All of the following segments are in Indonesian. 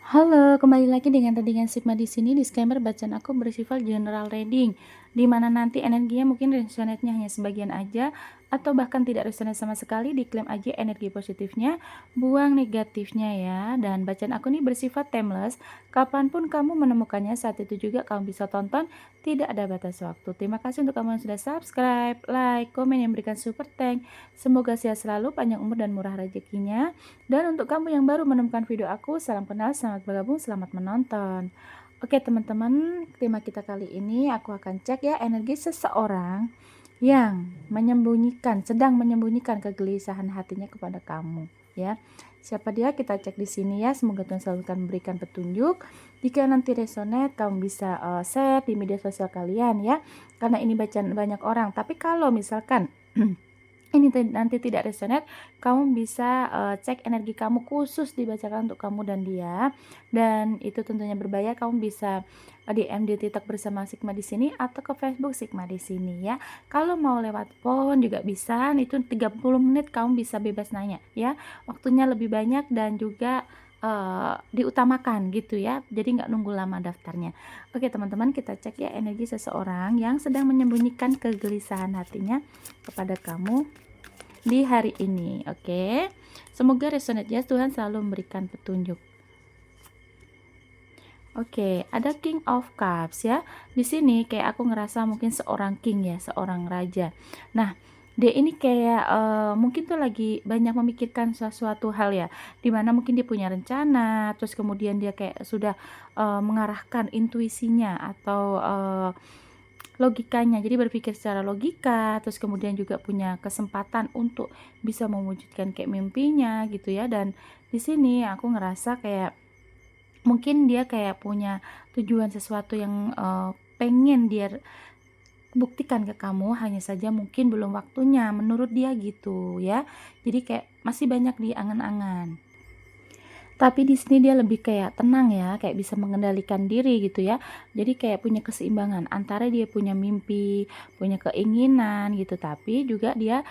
Halo, kembali lagi dengan readingan Sigma di sini. Disclaimer, bacaan aku bersifat general reading, di mana nanti energinya mungkin resonate-nya hanya sebagian aja, atau bahkan tidak resonate sama sekali. Diklaim aja energi positifnya, buang negatifnya ya. Dan bacaan aku ini bersifat timeless, kapanpun kamu menemukannya, saat itu juga kamu bisa tonton, tidak ada batas waktu. Terima kasih untuk kamu yang sudah subscribe, like, komen, yang berikan super thank. Semoga sehat selalu, panjang umur dan murah rezekinya. Dan untuk kamu yang baru menemukan video aku, salam kenal, selamat bergabung, selamat menonton. Oke teman-teman, tema kita kali ini aku akan cek ya energi seseorang yang sedang menyembunyikan kegelisahan hatinya kepada kamu ya. Siapa dia? Kita cek di sini ya. Semoga Tuhan selalu akan memberikan petunjuk. Jika nanti resonate, kamu bisa share di media sosial kalian ya. Karena ini bacaan banyak orang. Tapi kalau misalkan ini nanti tidak resonate, kamu bisa cek energi kamu khusus dibacakan untuk kamu dan dia, dan itu tentunya berbayar. Kamu bisa DM di TikTok bersama Sigma di sini atau ke Facebook Sigma di sini ya. Kalau mau lewat phone juga bisa, itu 30 menit kamu bisa bebas nanya ya. Waktunya lebih banyak dan juga diutamakan gitu ya. Jadi nggak nunggu lama daftarnya. Oke teman-teman, kita cek ya energi seseorang yang sedang menyembunyikan kegelisahan hatinya kepada kamu di hari ini. Oke, semoga resonate ya. Tuhan selalu memberikan petunjuk. Oke, ada King of Cups ya. Di sini kayak aku ngerasa mungkin seorang king ya, seorang raja. Nah, dia ini kayak mungkin tuh lagi banyak memikirkan sesuatu hal ya, dimana mungkin dia punya rencana, terus kemudian dia kayak sudah mengarahkan intuisinya atau logikanya. Jadi berpikir secara logika, terus kemudian juga punya kesempatan untuk bisa mewujudkan kayak mimpinya gitu ya. Dan di sini aku ngerasa kayak mungkin dia kayak punya tujuan sesuatu yang pengen dia buktikan ke kamu, hanya saja mungkin belum waktunya menurut dia gitu ya. Jadi kayak masih banyak di angan-angan. Tapi di sini dia lebih kayak tenang ya, kayak bisa mengendalikan diri gitu ya. Jadi kayak punya keseimbangan antara dia punya mimpi, punya keinginan gitu, tapi juga dia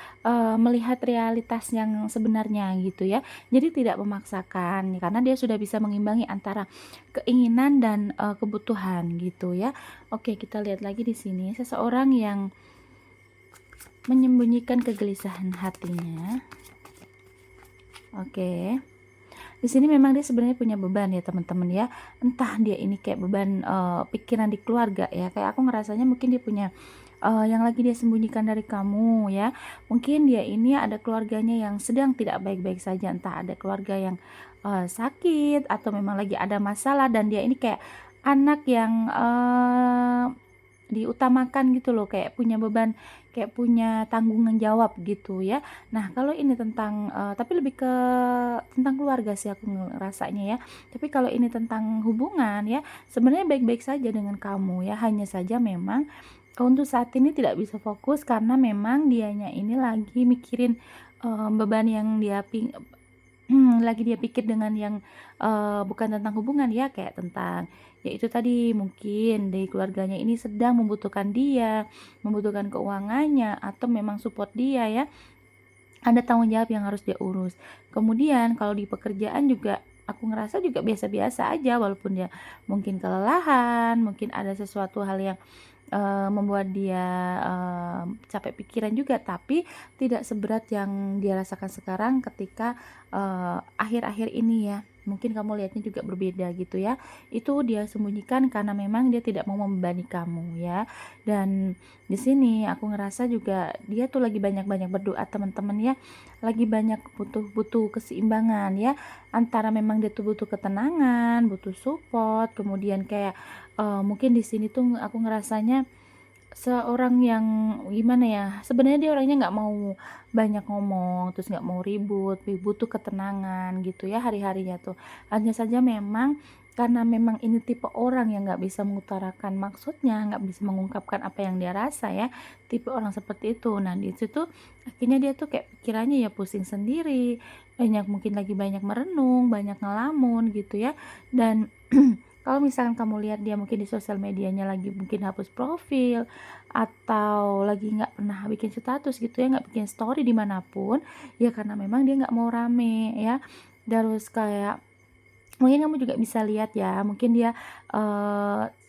melihat realitas yang sebenarnya gitu ya. Jadi tidak memaksakan karena dia sudah bisa mengimbangi antara keinginan dan kebutuhan gitu ya. Oke, kita lihat lagi di sini seseorang yang menyembunyikan kegelisahan hatinya. Oke. Di sini memang dia sebenarnya punya beban ya teman-teman ya. Entah dia ini kayak beban pikiran di keluarga ya. Kayak aku ngerasanya mungkin dia punya yang lagi dia sembunyikan dari kamu ya. Mungkin dia ini ada keluarganya yang sedang tidak baik-baik saja. Entah ada keluarga yang sakit atau memang lagi ada masalah, dan dia ini kayak anak yang diutamakan gitu loh, kayak punya beban, kayak punya tanggungan jawab gitu ya. Nah kalau ini tentang tapi lebih ke tentang keluarga sih aku ngerasanya ya. Tapi kalau ini tentang hubungan ya, sebenarnya baik-baik saja dengan kamu ya, hanya saja memang untuk saat ini tidak bisa fokus karena memang dianya ini lagi mikirin beban yang lagi dia pikir dengan yang bukan tentang hubungan ya, kayak tentang ya itu tadi, mungkin dari keluarganya ini sedang membutuhkan dia, membutuhkan keuangannya atau memang support dia ya, ada tanggung jawab yang harus dia urus. Kemudian kalau di pekerjaan juga aku ngerasa juga biasa-biasa aja, walaupun dia mungkin kelelahan, mungkin ada sesuatu hal yang membuat dia capek pikiran juga, tapi tidak seberat yang dia rasakan sekarang ketika akhir-akhir ini ya. Mungkin kamu lihatnya juga berbeda gitu ya. Itu dia sembunyikan karena memang dia tidak mau membebani kamu ya. Dan di sini aku ngerasa juga dia tuh lagi banyak-banyak berdoa teman-teman ya. Lagi banyak butuh keseimbangan ya. Antara memang dia tuh butuh ketenangan, butuh support, kemudian kayak mungkin di sini tuh aku ngerasanya seorang yang gimana ya, sebenarnya dia orangnya nggak mau banyak ngomong, terus nggak mau ribut, butuh ketenangan gitu ya hari-harinya tuh. Hanya saja memang karena memang ini tipe orang yang nggak bisa mengutarakan maksudnya, nggak bisa mengungkapkan apa yang dia rasa ya, tipe orang seperti itu. Nah di situ akhirnya dia tuh kayak pikirannya ya pusing sendiri, mungkin lagi banyak merenung, banyak ngelamun gitu ya. Dan kalau misalkan kamu lihat dia mungkin di sosial medianya lagi mungkin hapus profil, atau lagi nggak pernah bikin status gitu ya, nggak bikin story dimanapun ya, karena memang dia nggak mau rame ya. Terus kayak Mungkin kamu juga bisa lihat ya, mungkin dia,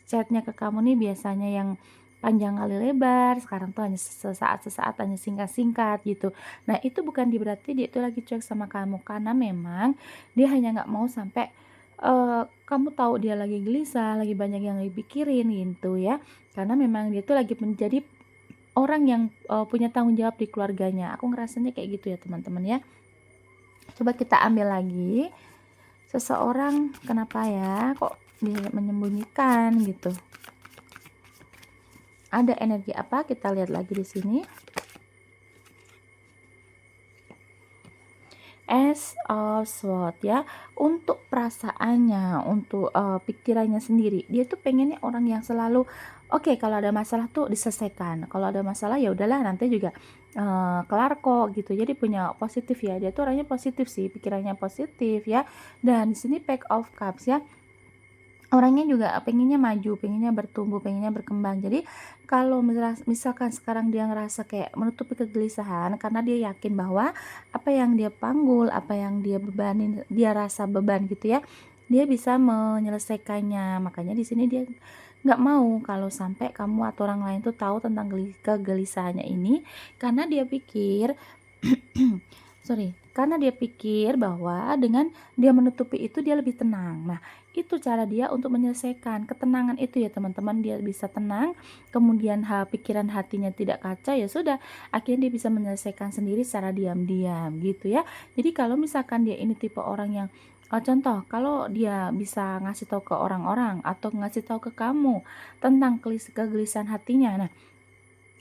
chat-nya ke kamu nih biasanya yang panjang kali lebar, sekarang tuh hanya sesaat-sesaat, hanya singkat-singkat gitu. Nah, itu bukan berarti dia itu lagi cuek sama kamu, karena memang dia hanya nggak mau sampai, kamu tahu dia lagi gelisah, lagi banyak yang dipikirin gitu ya. Karena memang dia tuh lagi menjadi orang yang, punya tanggung jawab di keluarganya. Aku ngerasanya kayak gitu ya teman-teman ya. Coba kita ambil lagi. Seseorang kenapa ya kok dia menyembunyikan gitu? Ada energi apa? Kita lihat lagi di sini. Ace of Swords ya, untuk perasaannya, untuk pikirannya sendiri, dia tuh pengennya orang yang selalu oke, kalau ada masalah tuh diselesaikan, kalau ada masalah ya udahlah nanti juga kelar kok gitu. Jadi punya positif ya, dia tuh orangnya positif sih, pikirannya positif ya. Dan di sini Pack of Cups ya, orangnya juga pengennya maju, pengennya bertumbuh, pengennya berkembang. Jadi kalau misalkan sekarang dia ngerasa kayak menutupi kegelisahan karena dia yakin bahwa apa yang dia panggul, apa yang dia bebanin, dia rasa beban gitu ya, dia bisa menyelesaikannya. Makanya di sini dia nggak mau kalau sampai kamu atau orang lain tuh tahu tentang kegelisahannya ini, karena dia pikir sorry, karena dia pikir bahwa dengan dia menutupi itu dia lebih tenang. Nah, itu cara dia untuk menyelesaikan ketenangan itu ya teman-teman, dia bisa tenang, kemudian pikiran hatinya tidak kacau, ya sudah, akhirnya dia bisa menyelesaikan sendiri secara diam-diam gitu ya. Jadi kalau misalkan dia ini tipe orang yang contoh, kalau dia bisa ngasih tahu ke orang-orang atau ngasih tahu ke kamu tentang kegelisahan hatinya, nah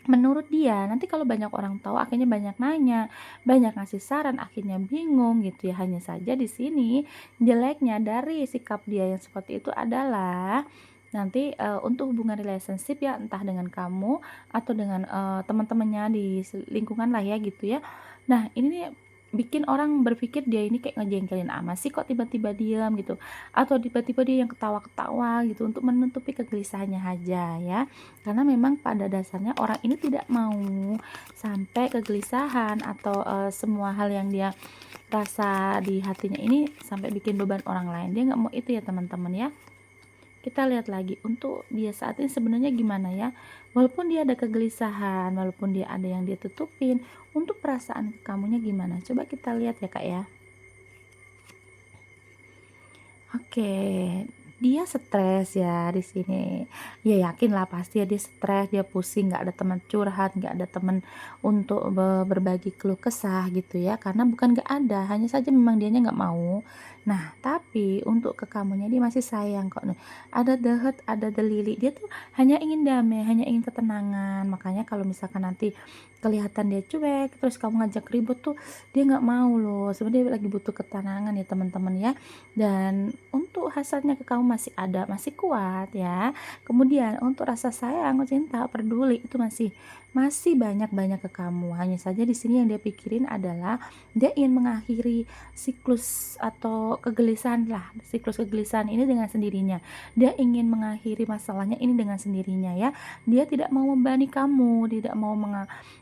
menurut dia, nanti kalau banyak orang tahu akhirnya banyak nanya, banyak ngasih saran, akhirnya bingung gitu ya. Hanya saja di sini jeleknya dari sikap dia yang seperti itu adalah nanti untuk hubungan relationship ya, entah dengan kamu atau dengan teman-temannya di lingkungan lah ya gitu ya. Nah, ini nih bikin orang berpikir dia ini kayak ngejengkelin amat sih, kok tiba-tiba diam gitu, atau tiba-tiba dia yang ketawa-ketawa gitu untuk menutupi kegelisahannya aja ya. Karena memang pada dasarnya orang ini tidak mau sampai kegelisahan atau semua hal yang dia rasa di hatinya ini sampai bikin beban orang lain. Dia nggak mau itu ya teman-teman ya. Kita lihat lagi untuk dia saat ini sebenarnya gimana ya. Walaupun dia ada kegelisahan, walaupun dia ada yang dia tutupin, untuk perasaan kamunya gimana? Coba kita lihat ya Kak ya. Oke, dia stres ya di sini. Ya yakin lah pasti ya dia stres, dia pusing, nggak ada teman curhat, nggak ada teman untuk berbagi keluh kesah gitu ya. Karena bukan nggak ada, hanya saja memang dianya nggak mau. Nah, tapi untuk ke kamunya dia masih sayang kok. Nih. Ada the hurt, ada the lily. Dia tuh hanya ingin damai, hanya ingin ketenangan. Makanya kalau misalkan nanti kelihatan dia cuek, terus kamu ngajak ribut tuh dia nggak mau loh. Sebenarnya dia lagi butuh ketenangan ya teman-teman ya. Dan untuk hasratnya ke kamu masih ada, masih kuat ya. Kemudian untuk rasa sayang, cinta, peduli itu masih banyak-banyak ke kamu. Hanya saja di sini yang dia pikirin adalah dia ingin mengakhiri siklus atau kegelisahan lah, siklus kegelisahan ini dengan sendirinya. Dia ingin mengakhiri masalahnya ini dengan sendirinya ya. Dia tidak mau membebani kamu, tidak mau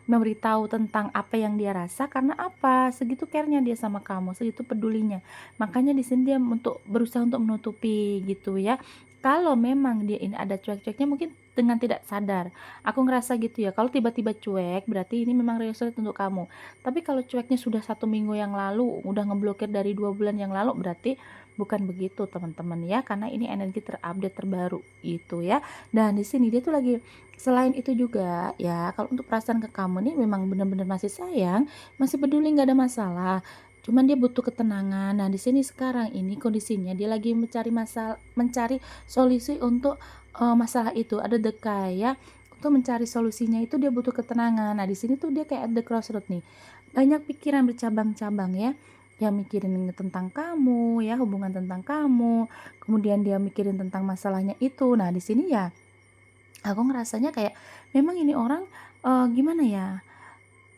memberitahu tentang apa yang dia rasa, karena apa? Segitu care-nya dia sama kamu, segitu pedulinya. Makanya di sini dia berusaha untuk menutupi gitu ya. Kalau memang dia ini ada cuek-cueknya mungkin dengan tidak sadar. Aku ngerasa gitu ya. Kalau tiba-tiba cuek berarti ini memang result untuk kamu. Tapi kalau cueknya sudah 1 minggu yang lalu, udah ngeblokir dari 2 bulan yang lalu, berarti bukan begitu teman-teman ya. Karena ini energi terupdate terbaru itu ya. Dan di sini dia tuh lagi selain itu juga ya. Kalau untuk perasaan ke kamu nih memang benar-benar masih sayang, masih peduli, nggak ada masalah. Cuman dia butuh ketenangan. Nah, di sini sekarang ini kondisinya dia lagi mencari solusi untuk masalah itu. Ada dekai ya. Untuk mencari solusinya itu dia butuh ketenangan. Nah, di sini tuh dia kayak at the crossroad nih. Banyak pikiran bercabang-cabang ya. Dia mikirin tentang kamu ya, hubungan tentang kamu. Kemudian dia mikirin tentang masalahnya itu. Nah, di sini ya aku ngerasanya kayak memang ini orang gimana ya?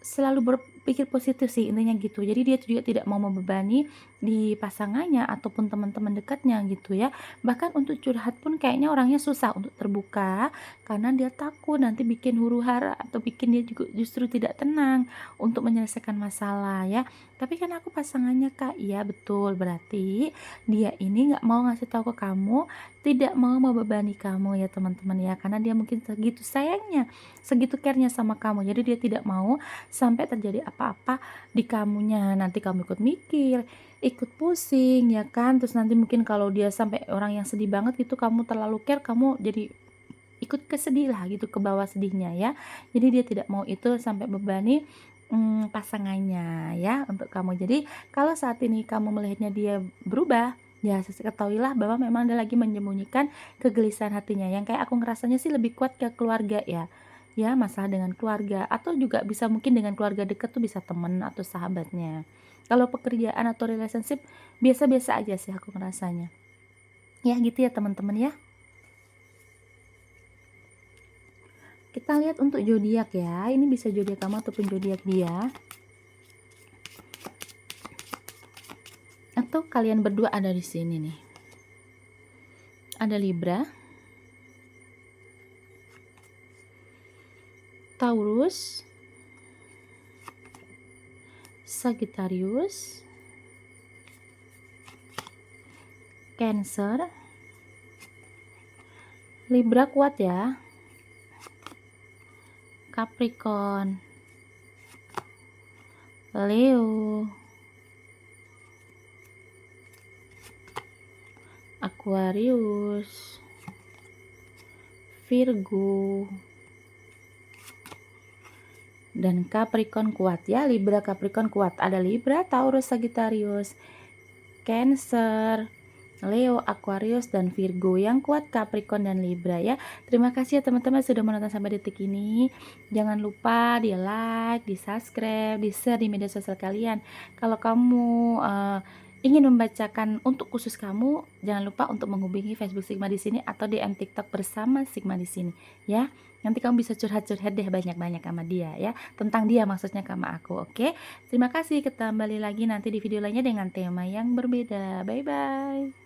Selalu berpikir positif sih intinya gitu. Jadi dia juga tidak mau membebani, di pasangannya ataupun teman-teman dekatnya gitu ya. Bahkan untuk curhat pun kayaknya orangnya susah untuk terbuka karena dia takut nanti bikin huru-hara atau bikin dia juga justru tidak tenang untuk menyelesaikan masalah ya. Tapi kan aku pasangannya Kak, iya betul, berarti dia ini nggak mau ngasih tahu ke kamu, tidak mau membebani kamu ya teman-teman ya, karena dia mungkin segitu sayangnya, segitu care-nya sama kamu, jadi dia tidak mau sampai terjadi apa-apa di kamunya, nanti kamu ikut mikir, ikut pusing ya kan, terus nanti mungkin kalau dia sampai orang yang sedih banget gitu, kamu terlalu care, kamu jadi ikut kesedih lah gitu, ke bawah sedihnya ya. Jadi dia tidak mau itu sampai bebani pasangannya ya untuk kamu. Jadi kalau saat ini kamu melihatnya dia berubah, ya ketahuilah bahwa memang dia lagi menyembunyikan kegelisahan hatinya. Yang kayak aku ngerasanya sih lebih kuat ke keluarga ya. Ya, masalah dengan keluarga atau juga bisa mungkin dengan keluarga dekat tuh bisa temen atau sahabatnya. Kalau pekerjaan atau relationship biasa-biasa aja sih aku ngerasanya. Ya gitu ya teman-teman ya. Kita lihat untuk zodiak ya. Ini bisa zodiak kamu ataupun zodiak dia. Atau kalian berdua ada di sini nih. Ada Libra, Taurus, Sagittarius, Cancer. Libra kuat ya. Capricorn, Leo, Aquarius, Virgo, dan Capricorn kuat ya. Libra, Capricorn kuat. Ada Libra, Taurus, Sagittarius, Cancer, Leo, Aquarius, dan Virgo. Yang kuat Capricorn dan Libra ya. Terima kasih ya teman-teman sudah menonton sampai detik ini. Jangan lupa di like, di subscribe, di share di media sosial kalian. Kalau kamu ingin membacakan untuk khusus kamu, jangan lupa untuk menghubungi Facebook Sigma di sini atau DM TikTok bersama Sigma di sini ya. Nanti kamu bisa curhat-curhat deh banyak-banyak sama dia ya. Tentang dia maksudnya sama aku, oke? Terima kasih, kita kembali lagi nanti di video lainnya dengan tema yang berbeda. Bye-bye.